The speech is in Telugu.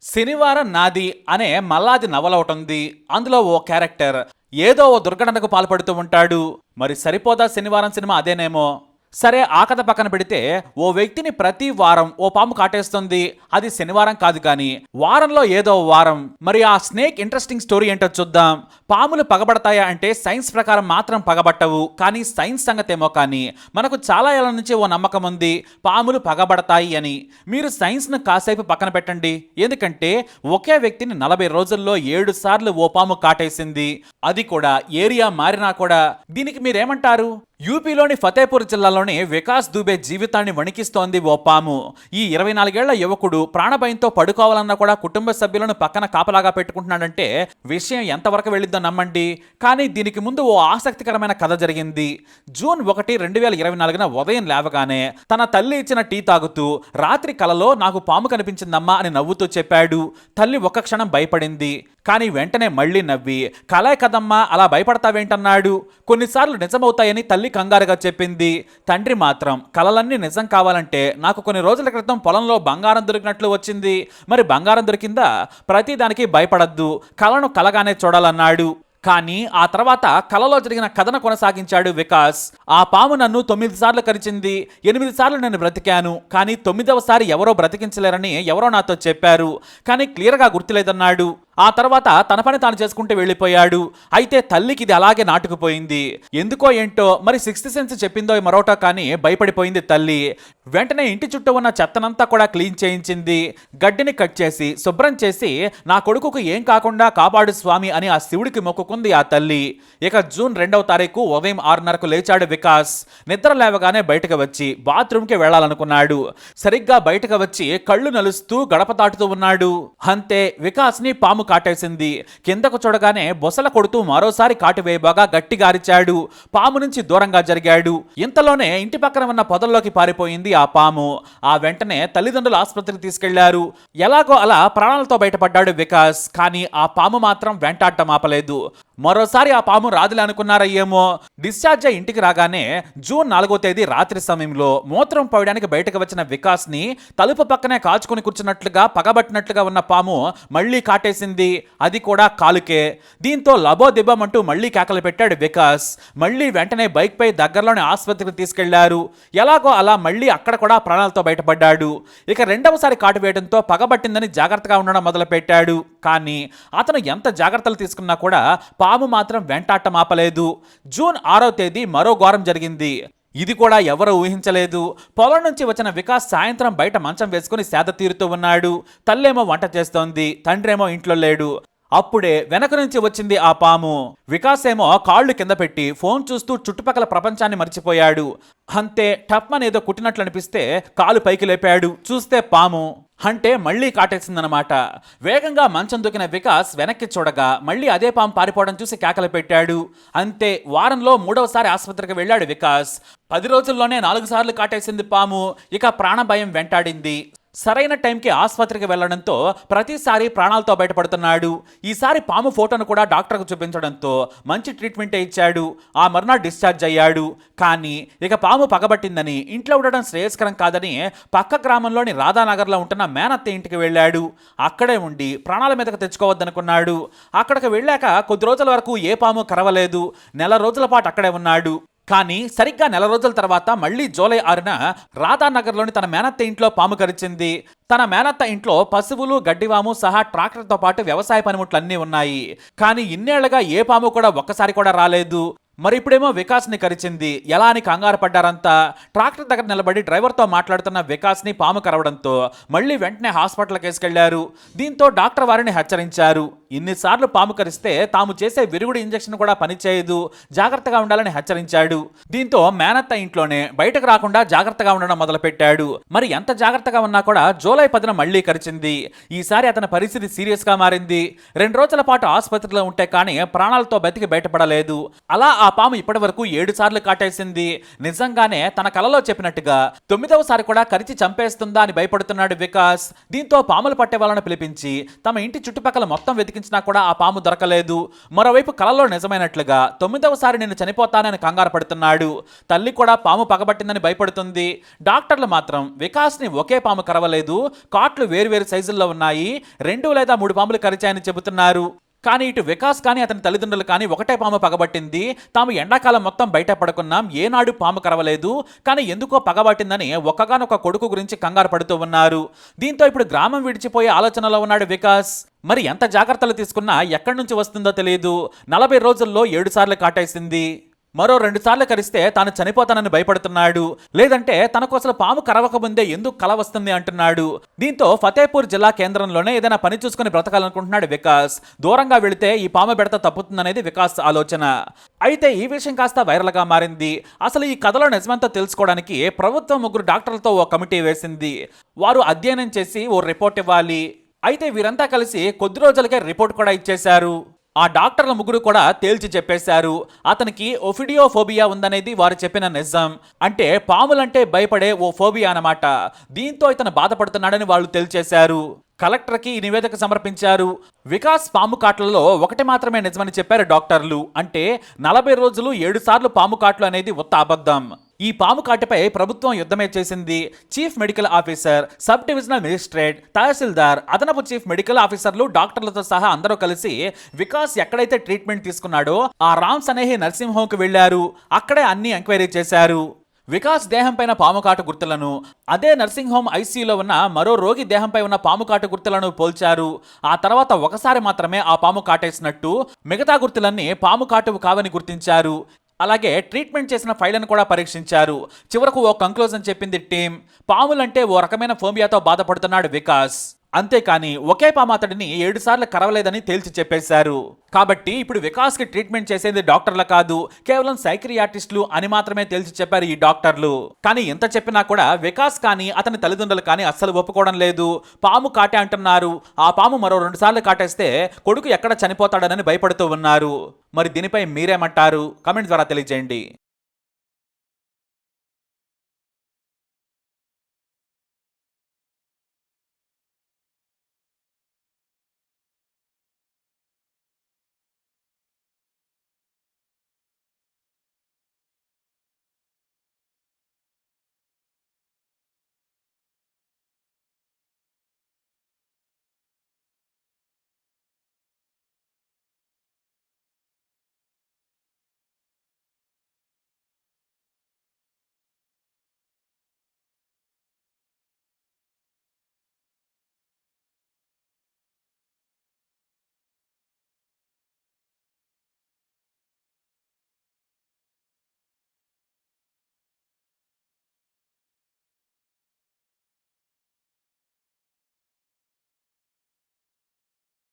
శనివారం నాది అనే మల్లాది నవల ఒకటి ఉంది. అందులో ఓ క్యారెక్టర్ ఏదో ఓ దుర్ఘటనకు పాల్పడుతూ ఉంటాడు. మరి సరిపోదా శనివారం సినిమా అదేనేమో. సరే ఆ కథ పక్కన పెడితే ఓ వ్యక్తిని ప్రతి వారం ఓ పాము కాటేస్తుంది. అది శనివారం కాదు కానీ వారంలో ఏదో వారం. మరి ఆ స్నేక్ ఇంట్రెస్టింగ్ స్టోరీ ఏంటో చూద్దాం. పాములు పగబడతాయా అంటే సైన్స్ ప్రకారం మాత్రం పగబట్టవు, కానీ సైన్స్ సంగతేమో కానీ మనకు చాలా ఏళ్ల నుంచి ఓ నమ్మకం ఉంది పాములు పగబడతాయి అని. మీరు సైన్స్ను కాసేపు పక్కన పెట్టండి. ఎందుకంటే ఒకే వ్యక్తిని 40 రోజుల్లో 7 సార్లు ఓ పాము కాటేసింది. అది కూడా ఏరియా మారినా కూడా. దీనికి మీరేమంటారు? యూపీలోని ఫతేపూర్ జిల్లాలోని వికాస్ దుబే జీవితాన్ని వణికిస్తోంది ఓ పాము. ఈ 24 ఏళ్ల యువకుడు ప్రాణభయంతో పడుకోవాలన్నా కూడా కుటుంబ సభ్యులను పక్కన కాపలాగా పెట్టుకుంటున్నాడంటే విషయం ఎంతవరకు వెళ్ళిద్దో నమ్మండి. కానీ దీనికి ముందు ఓ ఆసక్తికరమైన కథ జరిగింది. జూన్ 1, 2024 ఉదయం లేవగానే తన తల్లి ఇచ్చిన టీ తాగుతూ రాత్రి కలలో నాకు పాము కనిపించిందమ్మా అని నవ్వుతూ చెప్పాడు. తల్లి ఒక్క క్షణం భయపడింది, కానీ వెంటనే మళ్ళీ నవ్వి కలే కదమ్మా అలా భయపడతావేంటన్నాడు. కొన్నిసార్లు నిజమవుతాయని తల్లి కంగారుగా చెప్పింది. తండ్రి మాత్రం కలలన్నీ నిజం కావాలంటే నాకు కొన్ని రోజుల క్రితం పొలంలో బంగారం దొరికినట్లు వచ్చింది. మరి బంగారం దొరికిందా? ప్రతిదానికి భయపడద్దు, కలను కలగానే చూడాలన్నాడు. కానీ ఆ తర్వాత కలలో జరిగిన కథను కొనసాగించాడు వికాస్. ఆ పాము నన్ను 9 సార్లు కరిచింది. 8 సార్లు నేను బ్రతికాను, కానీ 9వ సారి ఎవరో బ్రతికించలేరని ఎవరో నాతో చెప్పారు, కానీ క్లియర్గా గుర్తులేదన్నాడు. ఆ తర్వాత తన పని తాను చేసుకుంటూ వెళ్ళిపోయాడు. అయితే తల్లికి ఇది అలాగే నాటుకుపోయింది. ఎందుకో ఏంటో మరి సిక్స్త్ సెన్స్ చెప్పిందో మరోటో కానీ భయపడిపోయింది తల్లి. వెంటనే ఇంటి చుట్టూ ఉన్న చెత్తనంతా కూడా క్లీన్ చేయించింది. గడ్డిని కట్ చేసి శుభ్రం చేసి నా కొడుకుకు ఏం కాకుండా కాపాడు స్వామి అని ఆ శివుడికి మొక్కుకుంది ఆ తల్లి. ఇక జూన్ 2వ తారీఖు ఉదయం 6:30కు లేచాడు వికాస్. నిద్ర లేవగానే బయటకు వచ్చి బాత్రూమ్కి వెళ్లాలనుకున్నాడు. సరిగ్గా బయటకు వచ్చి కళ్ళు నలుస్తూ గడప దాటుతూ ఉన్నాడు. అంతే వికాస్ని పాము కాటేసింది. కిందకు చూడగానే బొసల కొడుతూ మరోసారి కాటువేయబాగా గట్టిగా అరిచాడు. పాము నుంచి దూరంగా జరిగాడు. ఇంతలోనే ఇంటి పక్కన ఉన్న పొదల్లోకి పారిపోయింది ఆ పాము. ఆ వెంటనే తల్లిదండ్రులు ఆసుపత్రికి తీసుకెళ్లారు. ఎలాగో అలా ప్రాణాలతో బయటపడ్డాడు వికాస్. కానీ ఆ పాము మాత్రం వెంటాడటం ఆపలేదు. మరోసారి ఆ పాము రాదులే అనుకున్నారయ్యేమో. డిశ్చార్జ్ అయి ఇంటికి రాగానే జూన్ 4వ తేదీ రాత్రి సమయంలో మూత్రం పోయడానికి బయటకు వచ్చిన వికాస్ ని తలుపు పక్కనే కాచుకుని కూర్చున్నట్లుగా పగబట్టినట్లుగా ఉన్న పాము మళ్లీ కాటేసింది. అది కూడా కాలుకే. దీంతో లబోదిబ్బమంటూ మళ్లీ కేకలు పెట్టాడు వికాస్. మళ్లీ వెంటనే బైక్ పై దగ్గరలోని ఆసుపత్రికి తీసుకెళ్లారు. ఎలాగో అలా మళ్లీ అక్కడ కూడా ప్రాణాలతో బయటపడ్డాడు. ఇక రెండవసారి కాటు వేయడంతో పగబట్టిందని జాగ్రత్తగా ఉండడం మొదలు పెట్టాడు. కానీ అతను ఎంత జాగ్రత్తలు తీసుకున్నా కూడా పాము మాత్రం వెంటాటం ఆపలేదు. జూన్ 6వ తేదీ మరో ఘోరం జరిగింది. ఇది కూడా ఎవరూ ఊహించలేదు. పొలం నుంచి వచ్చిన వికాస్ సాయంత్రం బయట మంచం వేసుకుని సేద తీరుతూ ఉన్నాడు. తల్లేమో వంట చేస్తోంది, తండ్రేమో ఇంట్లో లేడు. అప్పుడే వెనక నుంచి వచ్చింది ఆ పాము. వికాస్ ఏమో కాళ్ళు కింద పెట్టి ఫోన్ చూస్తూ చుట్టుపక్కల ప్రపంచాన్ని మర్చిపోయాడు. అంతే టప్మన్ ఏదో కుట్టినట్లు అనిపిస్తే కాలు పైకి లేపాడు. చూస్తే పాము. అంటే మళ్లీ కాటేసిందనమాట. వేగంగా మంచం దూకిన వికాస్ వెనక్కి చూడగా మళ్లీ అదే పాము పారిపోవడం చూసి కేకలు పెట్టాడు. అంతే వారంలో 3వసారి ఆసుపత్రికి వెళ్ళాడు వికాస్. 10 రోజుల్లోనే 4 సార్లు కాటేసింది పాము. ఇక ప్రాణభయం వెంటాడింది. సరైన టైంకి ఆసుపత్రికి వెళ్లడంతో ప్రతిసారి ప్రాణాలతో బయటపడుతున్నాడు. ఈసారి పాము ఫోటోను కూడా డాక్టర్కు చూపించడంతో మంచి ట్రీట్మెంటే ఇచ్చాడు. ఆ మరునాడు డిశ్చార్జ్ అయ్యాడు. కానీ ఇక పాము పగబట్టిందని ఇంట్లో ఉండడం శ్రేయస్కరం కాదని పక్క గ్రామంలోని రాధానగర్లో ఉంటున్న మేనత్త ఇంటికి వెళ్ళాడు. అక్కడే ఉండి ప్రాణాల మీదకు తెచ్చుకోవద్దనుకున్నాడు. అక్కడికి వెళ్ళాక కొద్ది రోజుల వరకు ఏ పాము కరవలేదు. నెల రోజుల పాటు అక్కడే ఉన్నాడు. కానీ సరిగ్గా నెల రోజుల తర్వాత మళ్లీ జూలై 6న రాధానగర్లోని తన మేనత్త ఇంట్లో పాము కరిచింది. తన మేనత్త ఇంట్లో పశువులు, గడ్డివాము సహా ట్రాక్టర్తో పాటు వ్యవసాయ పనిముట్లన్నీ ఉన్నాయి. కానీ ఇన్నేళ్లుగా ఏ పాము కూడా ఒక్కసారి కూడా రాలేదు. మరి ఇప్పుడేమో వికాస్ని కరిచింది. ఎలా అని కంగారు పడ్డారంతా. ట్రాక్టర్ దగ్గర నిలబడి డ్రైవర్తో మాట్లాడుతున్న వికాస్ని పాము కరవడంతో మళ్ళీ వెంటనే హాస్పిటల్కి తీసుకెళ్లారు. దీంతో డాక్టర్ వారిని హెచ్చరించారు. ఇన్నిసార్లు పాము కరిస్తే తాము చేసే విరుగుడు ఇంజెక్షన్ కూడా పనిచేయదు, జాగ్రత్తగా ఉండాలని హెచ్చరించాడు. దీంతో మేనత్త ఇంట్లోనే బయటకు రాకుండా జాగ్రత్తగా ఉండడం మొదలుపెట్టాడు. మరి ఎంత జాగ్రత్తగా ఉన్నా కూడా జూలై 10న మళ్లీ కరిచింది. ఈసారి అతని పరిస్థితి సీరియస్ గా మారింది. 2 రోజుల పాటు ఆసుపత్రిలో ఉంటే కానీ ప్రాణాలతో బతికి బయటపడలేదు. అలా ఆ పాము ఇప్పటి వరకు 7 సార్లు కాటేసింది. నిజంగానే తన కలలో చెప్పినట్టుగా 9వ సారి కూడా కరిచి చంపేస్తుందా అని భయపడుతున్నాడు వికాస్. దీంతో పాములు పట్టే వాళ్ళను పిలిపించి తమ ఇంటి చుట్టుపక్కల మొత్తం వెతికి వెతికించినా కూడా ఆ పాము దొరకలేదు. మరోవైపు కలలో నిజమైనట్లుగా 9వసారి నేను చనిపోతానని కంగారు పడుతున్నాడు. తల్లి కూడా పాము పగబట్టిందని భయపడుతుంది. డాక్టర్లు మాత్రం వికాస్ని ఒకే పాము కరవలేదు, కాట్లు వేరువేరు సైజుల్లో ఉన్నాయి, 2 లేదా 3 పాములు కరిచాయని చెబుతున్నారు. కానీ ఇటు వికాస్ కానీ అతని తల్లిదండ్రులు కానీ ఒకటే పాము పగబట్టింది, తాము ఎండాకాలం మొత్తం బయట పడుకున్నాం, ఏనాడు పాము కరవలేదు, కానీ ఎందుకో పగబట్టిందని ఒక్కగానొక్క కొడుకు గురించి కంగారు పడుతూ ఉన్నారు. దీంతో ఇప్పుడు గ్రామం విడిచిపోయే ఆలోచనలో ఉన్నాడు వికాస్. మరి ఎంత జాగ్రత్తలు తీసుకున్నా ఎక్కడి నుంచి వస్తుందో తెలియదు. 40 రోజుల్లో 7 సార్లు కాటేసింది. మరో 2 సార్లు కరిస్తే తాను చనిపోతానని భయపడుతున్నాడు. లేదంటే తనకు అసలు పాము కరవకముందే ఎందుకు కల వస్తుంది అంటున్నాడు. దీంతో ఫతేపూర్ జిల్లా కేంద్రంలోనే ఏదైనా పని చూసుకుని బ్రతకాలనుకుంటున్నాడు వికాస్. దూరంగా వెళితే ఈ పాము బెడత తప్పుతుందనేది వికాస్ ఆలోచన. అయితే ఈ విషయం కాస్త వైరల్గా మారింది. అసలు ఈ కథలో నిజమంతా తెలుసుకోవడానికి ప్రభుత్వం 3 డాక్టర్లతో ఓ కమిటీ వేసింది. వారు అధ్యయనం చేసి ఓ రిపోర్ట్ ఇవ్వాలి. అయితే వీరంతా కలిసి కొద్ది రోజులకే రిపోర్ట్ కూడా ఇచ్చేశారు. ఆ డాక్టర్ల 3 కూడా తేల్చి చెప్పేశారు, అతనికి ఒఫిడియోఫోబియా ఉందనేది వారు చెప్పిన నిజం. అంటే పాములంటే భయపడే ఓ ఫోబియా అన్నమాట. దీంతో ఇతను బాధపడుతున్నాడని వాళ్ళు తేల్చేశారు. కలెక్టర్కి ఈ నివేదిక సమర్పించారు. వికాస్ పాము కాట్లలో ఒకటి మాత్రమే నిజమని చెప్పారు డాక్టర్లు. అంటే 40 రోజులు 7 సార్లు పాము కాట్లు అనేది ఉత్త అబద్ధం. ఈ పాము కాటుపై ప్రభుత్వం యుద్ధమే చేసింది. Chief medical officer, sub divisional magistrate, తహసీల్దార్, అదనపు చీఫ్ మెడికల్ ఆఫీసర్లు, డాక్టర్లతో సహా అందరూ కలిసి వికాస్ ఎక్కడైతే ట్రీట్మెంట్ తీసుకున్నాడో ఆ రామ్స్ అనే నర్సింగ్ హోమ్కి వెళ్లారు. అక్కడే అన్ని ఎంక్వైరీ చేశారు. వికాస్ దేహంపైన పాముకాటు గుర్తులను, అదే నర్సింగ్ హోమ్ ఐసీయూలో ఉన్న మరో రోగి దేహంపై ఉన్న పాముకాటు గుర్తులను పోల్చారు. ఆ తర్వాత ఒకసారి మాత్రమే ఆ పాము కాటేసినట్టు, మిగతా గుర్తులన్నీ పాము కాటువు కావని గుర్తించారు. అలాగే ట్రీట్మెంట్ చేసిన ఫైళ్లను కూడా పరీక్షించారు. చివరకు ఓ కంక్లూజన్ చెప్పింది టీం. పాములంటే ఓ రకమైన ఫోబియాతో బాధపడుతున్నాడు వికాస్. అంతేకాని ఒకే పాము అతడిని 7 సార్లు కరవలేదని తేల్చి చెప్పేశారు. కాబట్టి ఇప్పుడు వికాస్ కి ట్రీట్మెంట్ చేసేది డాక్టర్లు కాదు, కేవలం సైక్రియాటిస్టులు అని మాత్రమే తేల్చి చెప్పారు ఈ డాక్టర్లు. కానీ ఎంత చెప్పినా కూడా వికాస్ కానీ అతని తల్లిదండ్రులు కానీ అస్సలు ఒప్పుకోవడం లేదు. పాము కాటే అంటున్నారు. ఆ పాము మరో 2 సార్లు కాటేస్తే కొడుకు ఎక్కడ చనిపోతాడని భయపడుతూ ఉన్నారు. మరి దీనిపై మీరేమంటారు? కామెంట్ ద్వారా తెలియజేయండి.